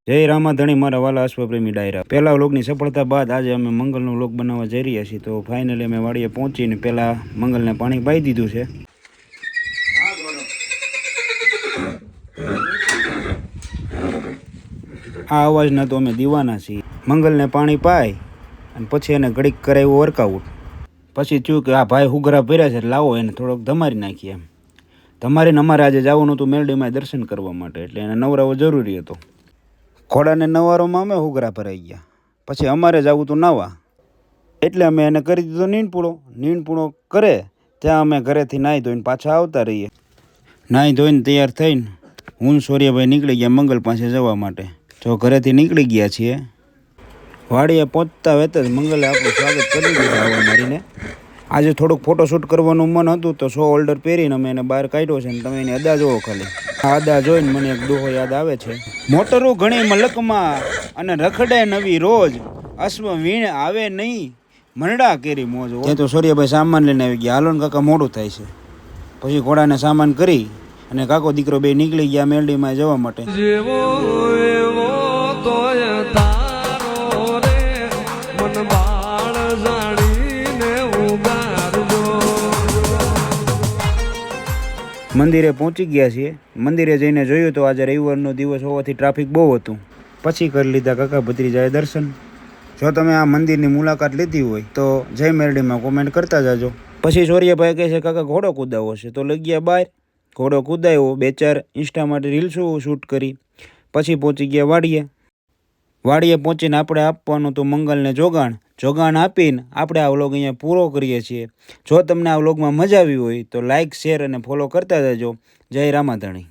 જય રામાધણી મારા વાલા અશ્વપ્રેમી ડાયરા। પહેલા વ્લોગની સફળતા બાદ આજે અમે મંગલનો વ્લોગ બનાવવા જઈ રહ્યા છીએ। તો ફાઇનલી અમે વાડીએ પહોંચીને પહેલા મંગલને પાણી પાઈ દીધું છે। આ અવાજના તો અમે દીવાના છીએ। મંગલને પાણી પાઈ અને પછી એને ઘડીક કરાવ્યું વર્કઆઉટ। પછી થયું કે આ ભાઈ હુગરા ભર્યા છે, લાવો એને થોડોક ધમારી નાખીએ એમ। ધમારીને અમારે આજે જવાનું હતું મેલડીમાં દર્શન કરવા માટે, એટલે એને નવરાવો જરૂરી હતો। ઘોડાને નવારોમાં અમે હુગરા ભરાઈ ગયા, પછી અમારે જવું હતું નાવા, એટલે અમે એને કરી દીધો નીણપૂણો કરે ત્યાં અમે ઘરેથી નાહી ધોઈને પાછા આવતા રહીએ। નાહી ધોઈને તૈયાર થઈને હું સૂર્યભાઈ નીકળી ગયા મંગલ પાસે જવા માટે। જો ઘરેથી નીકળી ગયા છીએ, વાડીએ પહોંચતા વેત જ મંગલે આપણું સ્વાગત કરી દીધું આવા મારીને। આજે થોડુંક ફોટોશૂટ કરવાનું મન હતું તો 100 હોલ્ડર પહેરીને અમે એને બહાર કાઢ્યો છે, ને તમે એની અદા જોવો ખાલી। આ અદા જોઈને મને એક દોહો યાદ આવે છે, મોટરું ઘણી મલકમાં અને રખડે નવી રોજ, અશ્વ વીણ આવે નહીં મરડા કેરી મોજ। તે તો સૂર્યભાઈ સામાન લઈને આવી ગયા, હાલો ને કાકા મોડું થાય છે। પછી ઘોડાને સામાન કરી અને કાકો દીકરો બે નીકળી ગયા મેલડીમાં જવા માટે। મંદિરે પહોંચી ગયા છીએ। મંદિરે જઈને જોયું તો આજે રવિવારનો દિવસ હોવાથી ટ્રાફિક બહુ હતું। પછી કરી લીધા કાકા ભત્રીજાએ દર્શન। જો તમે આ મંદિરની મુલાકાત લીધી હોય તો જય મેરડીમાં કોમેન્ટ કરતા જાજો। પછી સૂર્યભાઈ કહે છે કાકા ઘોડો કૂદાવો છે, તો લઈ ગયા બહાર, ઘોડો કૂદાયો, 2-4 ઇન્સ્ટા માટે રીલ્સો શૂટ કરી, પછી પહોંચી ગયા વાડીએ પહોંચીને આપણે આપવાનું તો મંગલને જોગાણ આપીને આપણે આ વ્લોગ અહીંયા પૂરો કરીએ છીએ। જો તમને આ વ્લોગમાં મજા આવી હોય તો લાઇક, શેર અને ફોલો કરતા જજો। જય રામાધણી।